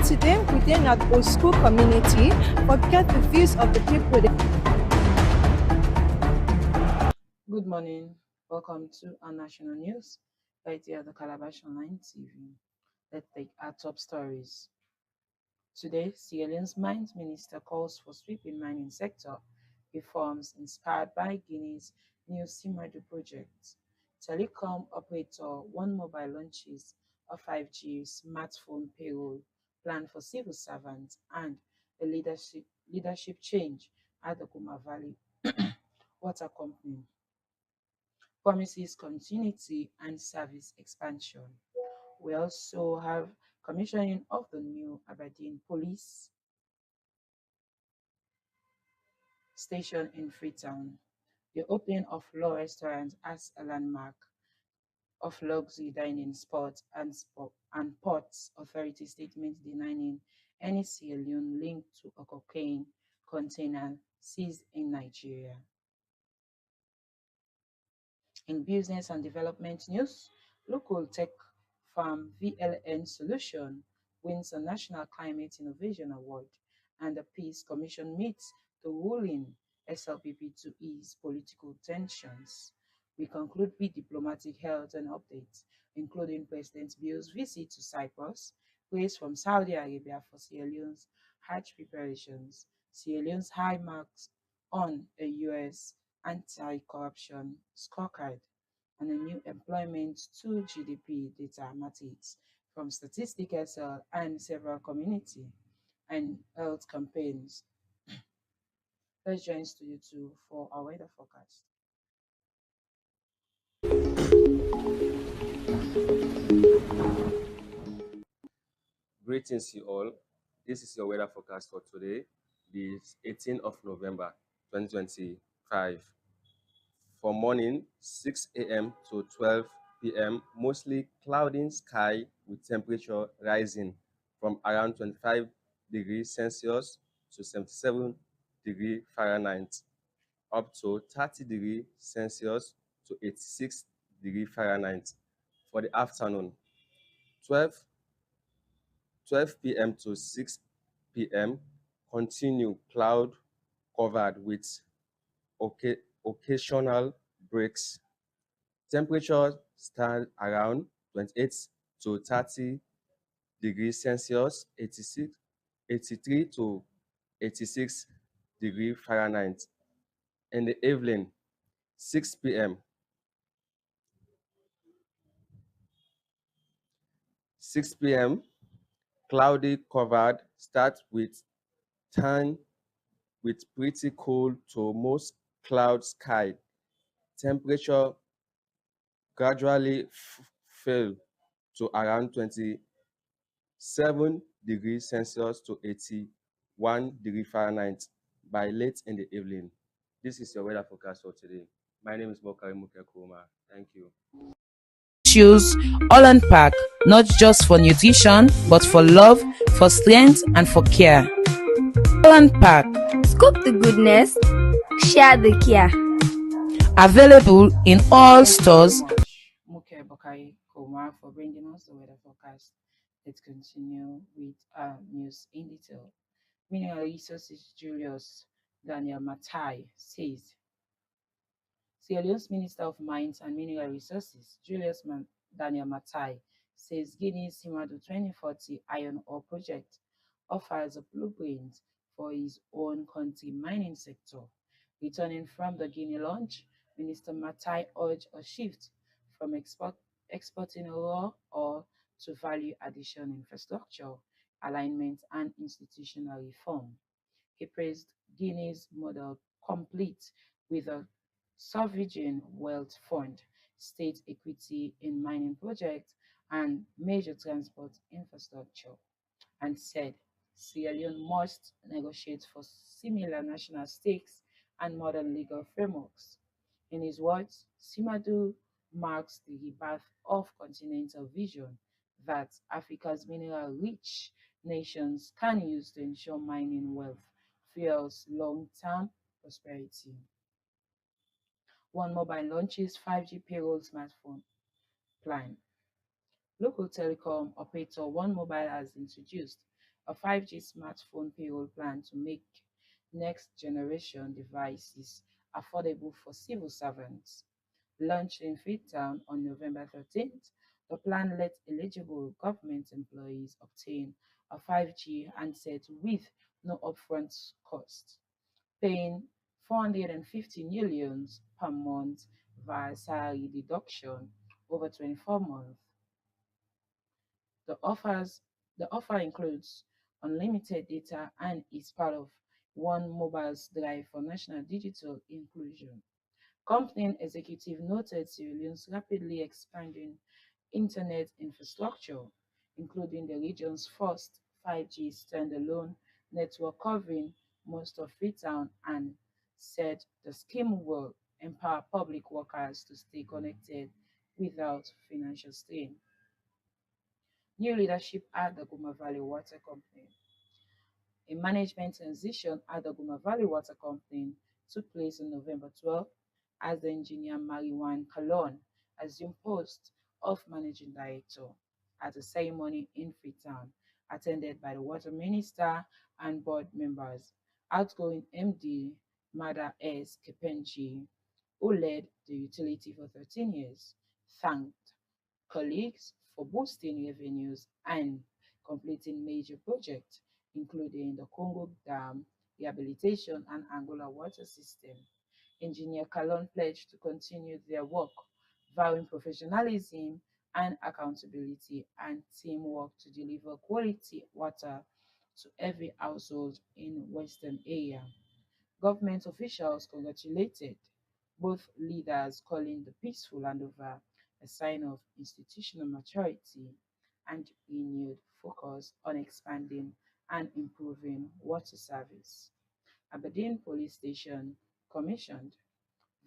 today within an old school community, forget the views of the people. Good morning. Welcome to our national news right here at the Calabash Online TV. Let's take our top stories. Today, Sierra Leone's mines minister calls for sweeping mining sector reforms inspired by Guinea's new Simadu project. Telecom operator One Mobile launches a 5G smartphone payroll plan for civil servants and a leadership change at the Guma Valley Water Company promises continuity and service expansion. We also have commissioning of the new Aberdeen Police Station in Freetown, the opening of Law Restaurant as a landmark of luxury dining spots and ports authority statement denying any Sierra Leone linked to a cocaine container seized in Nigeria. In business and development news, local tech firm VLN Solution wins a National Climate Innovation Award, and the Peace Commission meets the ruling SLPP to ease political tensions. We conclude with diplomatic health and updates, including President Bill's visit to Cyprus, praise from Saudi Arabia for Sierra Leone's Hajj preparations, Sierra Leone's high marks on a US anti-corruption scorecard, and a new employment to GDP data matrix from Statistic SL and several community and health campaigns. Let's join Studio 2 for our weather forecast. Greetings, you all. This is your weather forecast for today, the 18th of November 2025. For morning, 6 a.m. to 12 p.m., mostly cloudy sky with temperature rising from around 25 degrees Celsius to 77 degrees Fahrenheit, up to 30 degrees Celsius to 86 degrees Fahrenheit. For the afternoon, 12 p.m. to 6 p.m. continue cloud covered with occasional breaks. Temperature stand around 28 to 30 degrees Celsius, 83 to 86 degrees Fahrenheit. In the evening, 6 p.m. 6 p.m. cloudy covered, start with 10 with pretty cool to most cloud sky. Temperature gradually fell to around 27 degrees Celsius to 81 degrees Fahrenheit by late in the evening. This is your weather forecast for today. My name is Mokari Mukekuma. Thank you. Choose Holland Park, not just for nutrition, but for love, for strength, and for care. Holland Park, Scoop the goodness, share the care. available in all stores. Muke Bokai Koma for bringing us the weather forecast. Let's continue with news in detail. Mineral Resources Julius Daniel Matai says Sierra Leone's Minister of Mines and Mineral Resources, Daniel Matai, says Guinea's Simadu 2040 iron ore project offers a blueprint for his own country mining sector. Returning from the Guinea launch, Minister Matai urged a shift from exporting raw ore to value addition infrastructure, alignment, and institutional reform. He praised Guinea's model, complete with a sovereign wealth fund, state equity in mining projects, and major transport infrastructure, and said Sierra Leone must negotiate for similar national stakes and modern legal frameworks. In his words, Simadu marks the rebirth of continental vision that Africa's mineral-rich nations can use to ensure mining wealth fuels long-term prosperity. One Mobile launches 5G payroll smartphone plan. Local telecom operator One Mobile has introduced a 5G smartphone payroll plan to make next generation devices affordable for civil servants. Launched in Freetown on November 13th, the plan let eligible government employees obtain a 5G handset with no upfront cost, paying 450 millions per month via salary deduction over 24 months. The offers the offer includes unlimited data and is part of One Mobile's drive for national digital inclusion. Company executive noted Sierra Leone's rapidly expanding internet infrastructure, including the region's first 5G standalone network covering most of Freetown, and said the scheme will empower public workers to stay connected without financial strain. New leadership at the Guma Valley Water Company. A management transition at the Guma Valley Water Company took place on November 12th as the engineer Mariwan Kalon assumed post of managing director at a ceremony in Freetown, attended by the water minister and board members. Outgoing MD Mada S. Kepenchi, who led the utility for 13 years, thanked colleagues for boosting revenues and completing major projects, including the Congo Dam rehabilitation and Angola water system. Engineer Kalon pledged to continue their work, vowing professionalism and accountability and teamwork to deliver quality water to every household in Western area. Government officials congratulated both leaders, calling the peaceful handover a sign of institutional maturity and renewed focus on expanding and improving water service. Aberdeen Police Station commissioned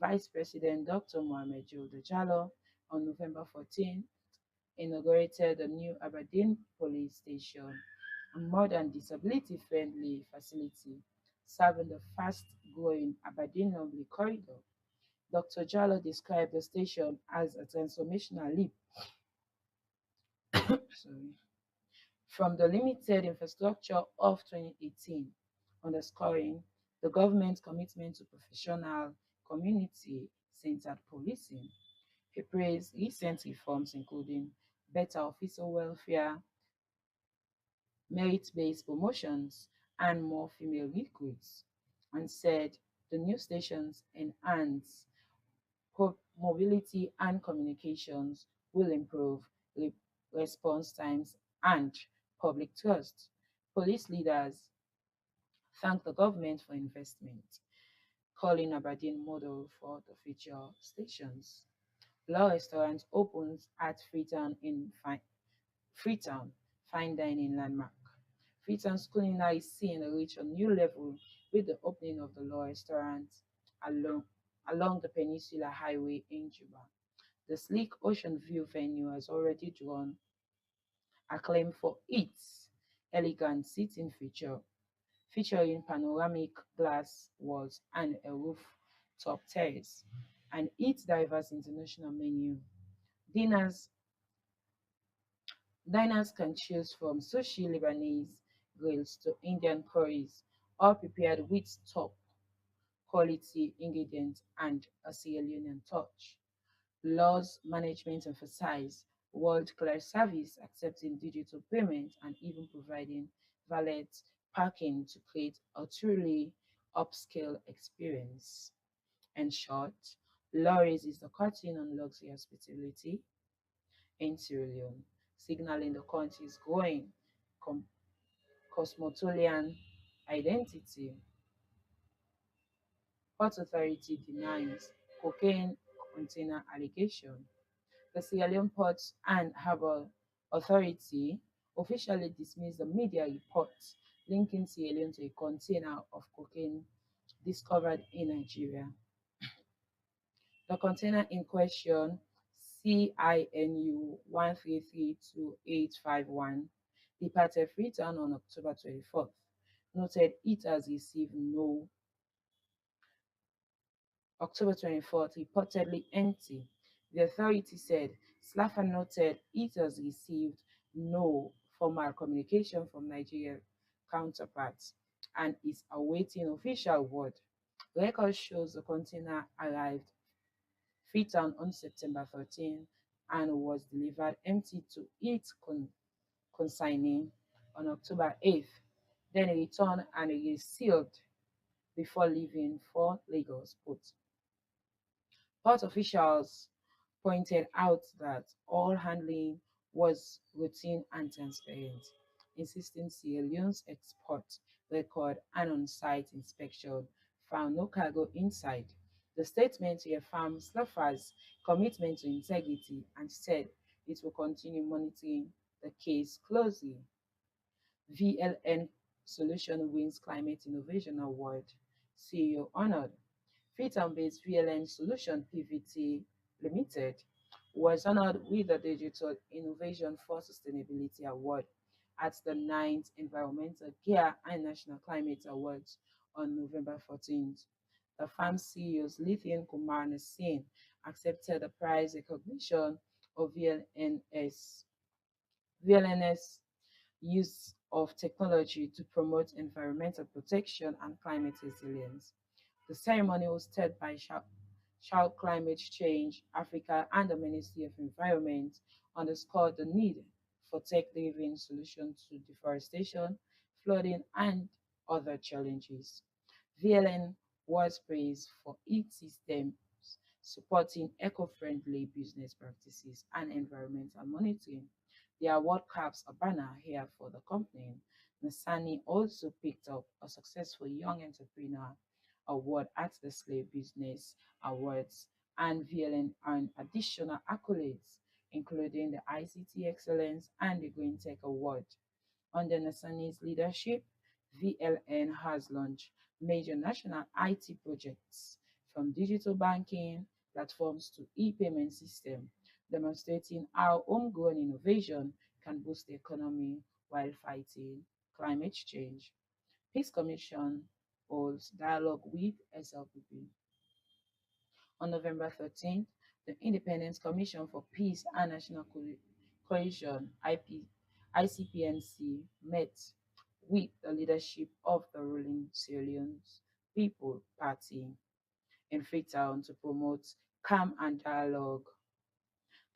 Vice President Dr. Mohamed Julde Jallo on November 14 inaugurated the new Aberdeen Police Station, a modern disability-friendly facility serving the fast-growing Aberdeen Lumley corridor. Dr. Jallo described the station as a transformational leap sorry, from the limited infrastructure of 2018, underscoring the government's commitment to professional, community-centered policing. He praised recent reforms, including better officer welfare, merit-based promotions, and more female recruits, and said the new stations enhance mobility and communications, will improve response times and public trust. Police leaders thanked the government for investment, calling Aberdeen model for the future stations. Law Restaurant opens at Freetown, fine dining landmark. Freetown's culinary scene reached a new level with the opening of the Law Restaurant along, along the Peninsula Highway in Juba. The sleek Ocean View venue has already drawn acclaim for its elegant seating feature, featuring panoramic glass walls and a rooftop terrace, and its diverse international menu. Dinners Diners can choose from sushi, Lebanese grills to Indian curries, all prepared with top quality ingredients and a Sierra Leonean touch. Laws management emphasize world-class service, accepting digital payments, and even providing valet parking to create a truly upscale experience. In short, law raises the curtain on luxury hospitality in Sierra Leone, signaling the country's growing com- cosmopolitan identity. Port Authority denies cocaine container allegation. The Sierra Leone Ports and Harbour Authority officially dismissed the media reports linking Sierra Leone to a container of cocaine discovered in Nigeria. The container in question, CINU 1332851, departed Freetown on October 24th, noted it has received no October 24th, reportedly empty. The authority said Slaffer noted it has received no formal communication from Nigeria counterparts and is awaiting official word. Record shows the container arrived Freetown on September 13 and was delivered empty to its consignee on October 8th. Then returned and resealed before leaving for Lagos Port. Port officials pointed out that all handling was routine and transparent, insisting Sierra Leone's export record and on-site inspection found no cargo inside. The statement reaffirmed Sluffer's commitment to integrity and said it will continue monitoring the case closely. VLN Solution wins Climate Innovation Award. CEO honored. Freetown-based VLN Solution PVT Limited was honored with the Digital Innovation for Sustainability Award at the 9th Environmental Care and National Climate Awards on November 14th. The firm's CEO, Lithium Kumar Nasin, accepted the prize recognition of VLNS use of technology to promote environmental protection and climate resilience. The ceremony was hosted by Shout Climate Change Africa and the Ministry of Environment underscored the need for tech-driven solutions to deforestation, flooding, and other challenges. VLN was praised for its systems supporting eco-friendly business practices and environmental monitoring. The award caps a banner here for the company. Nasani also picked up a successful young entrepreneur award at the Slave Business Awards, and VLN earned additional accolades, including the ICT Excellence and the Green Tech Award. Under Nasani's leadership, VLN has launched major national IT projects from digital banking platforms to e-payment system, demonstrating how homegrown innovation can boost the economy while fighting climate change. Peace Commission holds dialogue with SLPP. On November 13th, the Independent Commission for Peace and National Cohesion ICPNC met with the leadership of the ruling Sierra Leone People Party in Freetown to promote calm and dialogue.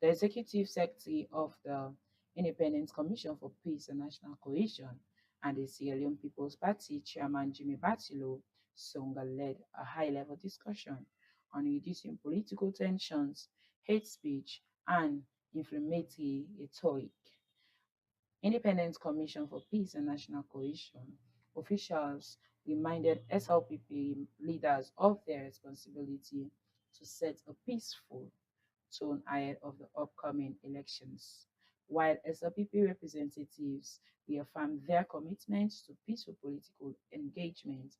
The executive secretary of the Independent Commission for Peace and National Cohesion and the Sierra Leone People's Party chairman Jimmy Batilo Songa led a high-level discussion on reducing political tensions, hate speech, and inflammatory rhetoric. Independent Commission for Peace and National Cohesion officials reminded SLPP leaders of their responsibility to set a peaceful tone ahead of the upcoming elections, while SLPP representatives reaffirmed their commitment to peaceful political engagement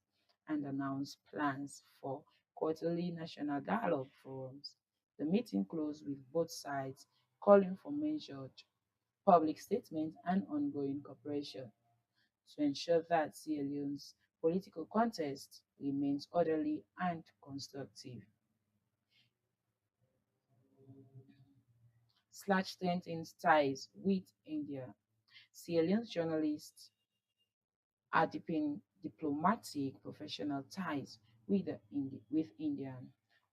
and announced plans for quarterly national dialogue forums. The meeting closed with both sides calling for measured public statements and ongoing cooperation to ensure that Sierra Leone's political contest remains orderly and constructive. Slash strengthens ties with India. Sierra Leone's journalists are deepening diplomatic professional ties with India.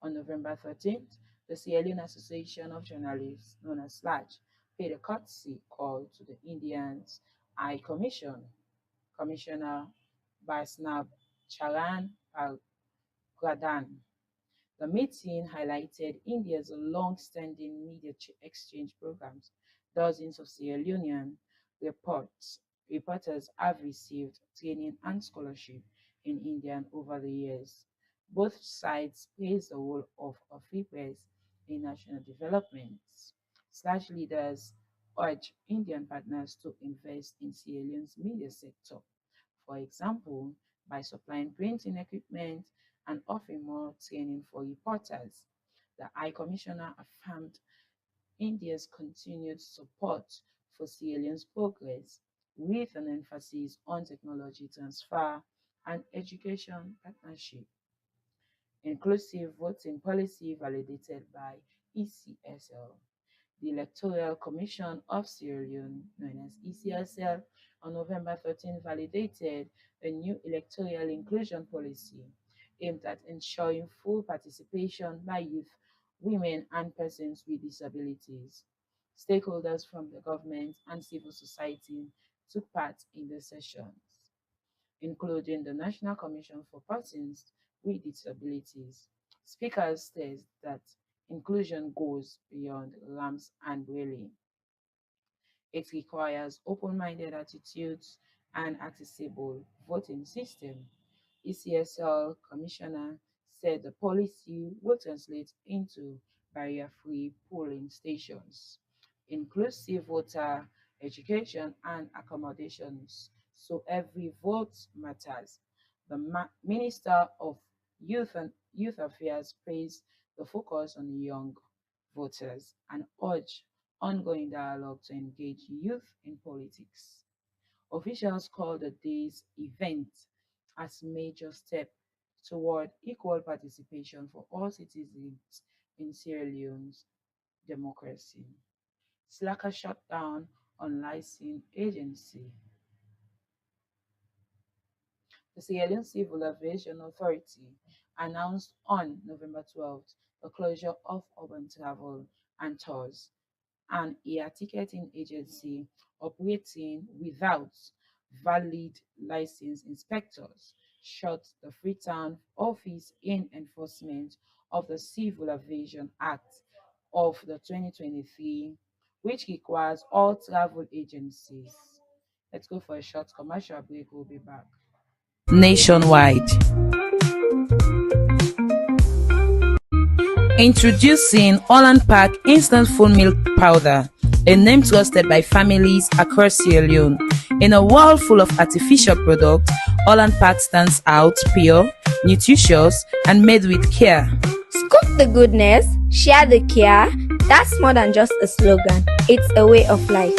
On November 13th, the Sierra Leone Association of Journalists, known as SLAJ, paid a courtesy call to the Indians High Commissioner Basnab Charan Pradhan. The meeting highlighted India's long-standing media exchange programs. Dozens of Sierra Leonean reporters have received training and scholarship in India over the years. Both sides praised the role of a free press in national development. Slash leaders urged Indian partners to invest in Sierra Leone's media sector, for example, by supplying printing equipment and offering more training for reporters. The High Commissioner affirmed India's continued support for Sierra Leone's progress, with an emphasis on technology transfer and education partnership. Inclusive voting policy validated by ECSL. The Electoral Commission of Sierra Leone, known as ECSL, on November 13 validated a new electoral inclusion policy aimed at ensuring full participation by youth, women, and persons with disabilities. Stakeholders from the government and civil society took part in the sessions, including the National Commission for Persons with Disabilities. Speakers said that inclusion goes beyond ramps and railing. It requires open-minded attitudes and accessible voting system. ECSL Commissioner said the policy will translate into barrier-free polling stations, inclusive voter education and accommodations, so every vote matters. The Minister of Youth Affairs praised the focus on young voters and urged ongoing dialogue to engage youth in politics. Officials call the day's event as major step toward equal participation for all citizens in Sierra Leone's democracy. Slacker shut down on licensing agency. The Sierra Leone Civil Aviation Authority announced on November 12th the closure of urban travel and tours, an air ticketing agency operating without valid license inspectors shut the Freetown office in enforcement of the Civil Aviation Act of the 2023, which requires all travel agencies. Let's go for a short commercial break. We'll be back. Nationwide. Introducing Holland Park Instant Full Milk Powder, a name trusted by families across Sierra Leone. In a world full of artificial products, Holland Park stands out pure, nutritious, and made with care. Scoop the goodness, share the care. That's more than just a slogan, it's a way of life.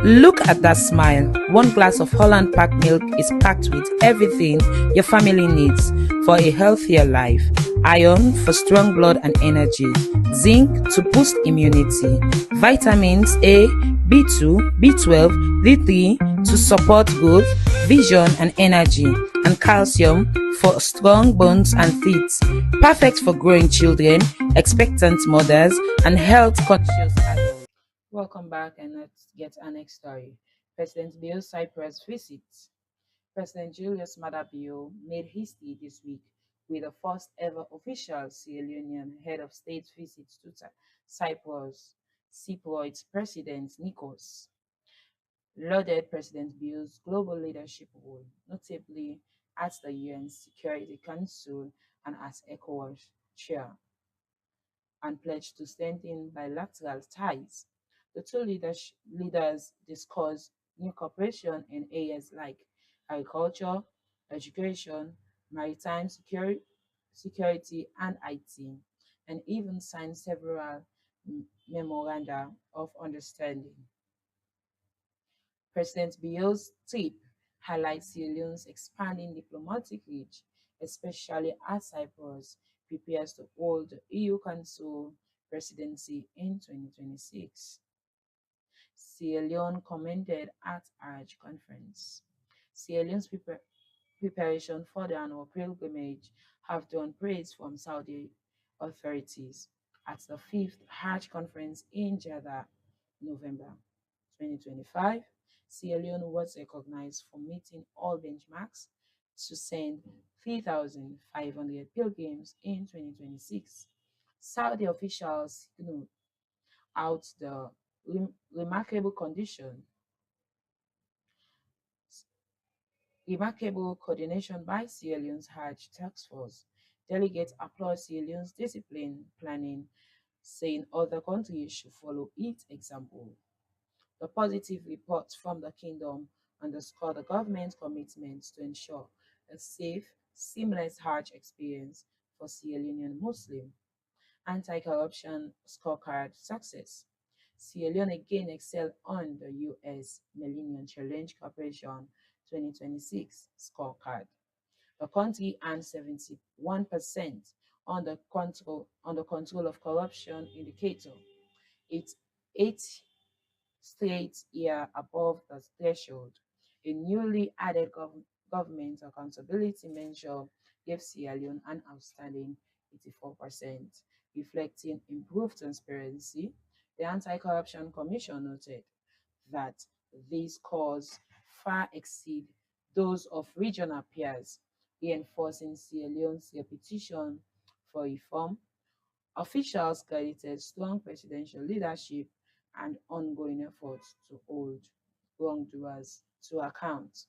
Look at that smile. One glass of Holland Park milk is packed with everything your family needs for a healthier life. Iron for strong blood and energy. Zinc to boost immunity. Vitamins A, B2, B12, D3 to support growth, vision and energy. And calcium for strong bones and teeth. Perfect for growing children, expectant mothers, and health conscious adults. Welcome back, and let's get our next story. President Bill's Cyprus visit. President Julius Maada Bio made history this week with the first ever official Sierra Leonean head of state visit to Cyprus. Cyprus President Nikos lauded President Bill's global leadership role, notably at the UN Security Council and as ECOWAS chair, and pledged to strengthen bilateral ties. The two leaders discussed new cooperation in areas like agriculture, education, maritime security, and IT, and even signed several memoranda of understanding. President Bill's trip highlights Sierra Leone's expanding diplomatic reach, especially as Cyprus prepares to hold the EU Council presidency in 2026. Sierra Leone commented at Hajj conference. Sierra Leone's preparation for the annual pilgrimage have drawn praise from Saudi authorities at the fifth Hajj conference in Jeddah, November 2025. Sierra Leone was recognized for meeting all benchmarks to send 3,500 pilgrims in 2026. Saudi officials signaled out the remarkable condition, remarkable coordination by Sierra Leone's Hajj Task Force. Delegates applaud Sierra Leone's discipline planning, saying other countries should follow its example. The positive reports from the kingdom underscore the government's commitment to ensure a safe, seamless Hajj experience for Sierra Leonean Muslims. Anti-corruption scorecard success. Sierra Leone again excelled on the U.S. Millennium Challenge Corporation 2026 scorecard. The country earned 71% on the control of corruption indicator. Its eighth straight year above the threshold. A newly added government accountability measure gave Sierra Leone an outstanding 84%, reflecting improved transparency. The Anti Corruption Commission noted that these scores far exceed those of regional peers, reinforcing Sierra Leone's reputation for reform. Officials credited strong presidential leadership and ongoing efforts to hold wrongdoers to account.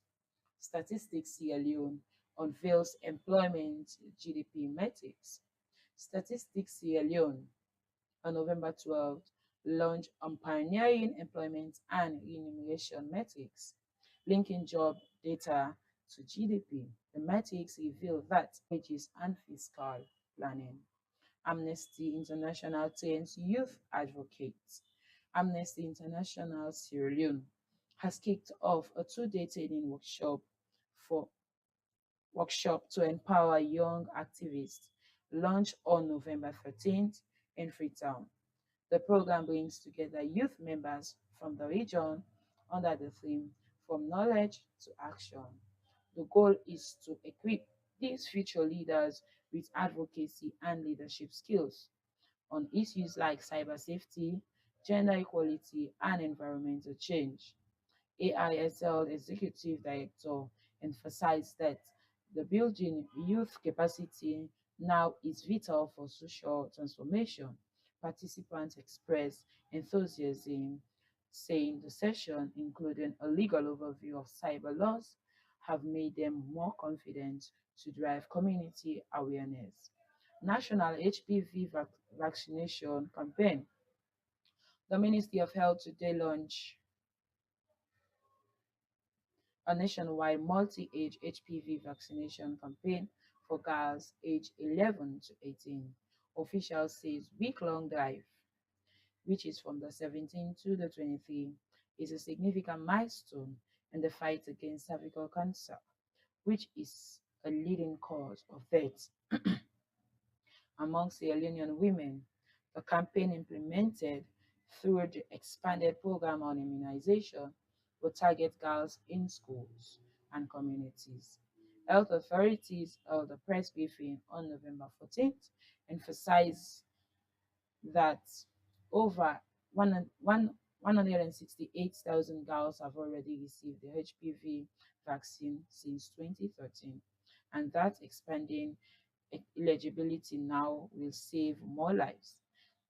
Statistics Sierra Leone unveils employment GDP metrics. Statistics Sierra Leone on November 12th launched on pioneering employment and remuneration metrics, linking job data to GDP. The metrics reveal that wages and fiscal planning. Amnesty International trains youth advocates. Amnesty International Sierra Leone has kicked off a two-day training for workshop to empower young activists, launched on November 13th in Freetown. The program brings together youth members from the region under the theme From Knowledge to Action. The goal is to equip these future leaders with advocacy and leadership skills on issues like cyber safety, gender equality, and environmental change. AISL Executive Director emphasized that the building youth capacity now is vital for social transformation. Participants expressed enthusiasm, saying the session, including a legal overview of cyber laws, have made them more confident to drive community awareness. National HPV vaccination campaign. The Ministry of Health today launched a nationwide multi-age HPV vaccination campaign for girls aged 11 to 18. Officials says week-long drive, which is from the 17th to the 23rd, is a significant milestone in the fight against cervical cancer, which is a leading cause of death among Sierra Leonean women. The campaign implemented through the expanded program on immunization will target girls in schools and communities. Health authorities held a press briefing on November 14th, emphasized that over 168,000 girls have already received the HPV vaccine since 2013, and that expanding eligibility now will save more lives.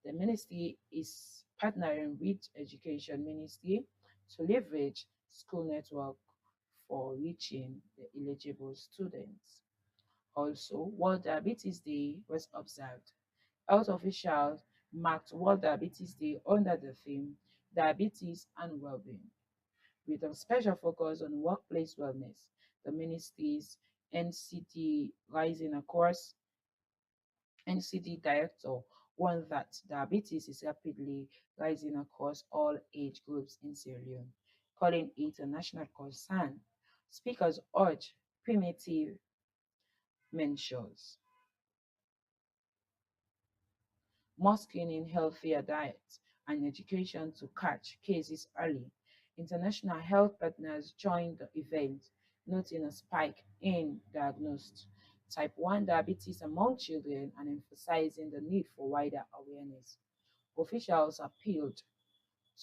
The ministry is partnering with Education Ministry to leverage school network for reaching the eligible students. Also, World Diabetes Day was observed. Health officials marked World Diabetes Day under the theme Diabetes and Wellbeing, with a special focus on workplace wellness. The ministry's NCD Rising Across NCD director warned that diabetes is rapidly rising across all age groups in Sierra Leone, calling it a national concern. Speakers urged primitive measures, more screening, healthier diet, and education to catch cases early. International health partners joined the event, noting a spike in diagnosed type 1 diabetes among children and emphasizing the need for wider awareness. Officials appealed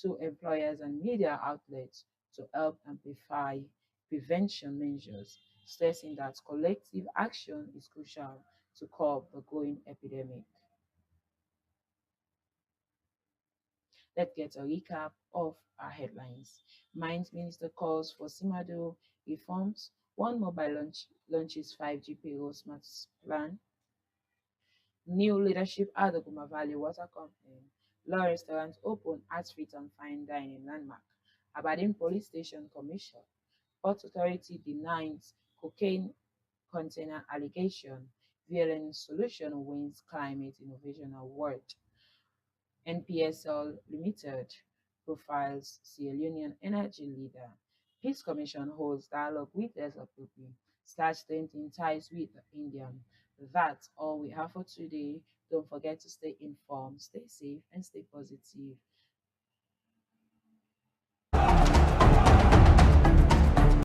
to employers and media outlets to help amplify prevention measures, stressing that collective action is crucial to curb the growing epidemic. Let's get a recap of our headlines. Mines Minister calls for Simado reforms. One mobile launches 5G payroll smart plan. New leadership at the Guma Valley Water Company. Law restaurants open at street and fine dining landmark. Aberdeen Police Station Commission. Port Authority denies cocaine container allegation. VLN Solution wins Climate Innovation Award. NPSL Limited profiles Sierra Leonean energy leader. Peace Commission holds dialogue with SLPP, starts strengthening ties with India. That's all we have for today. Don't forget to stay informed, stay safe, and stay positive.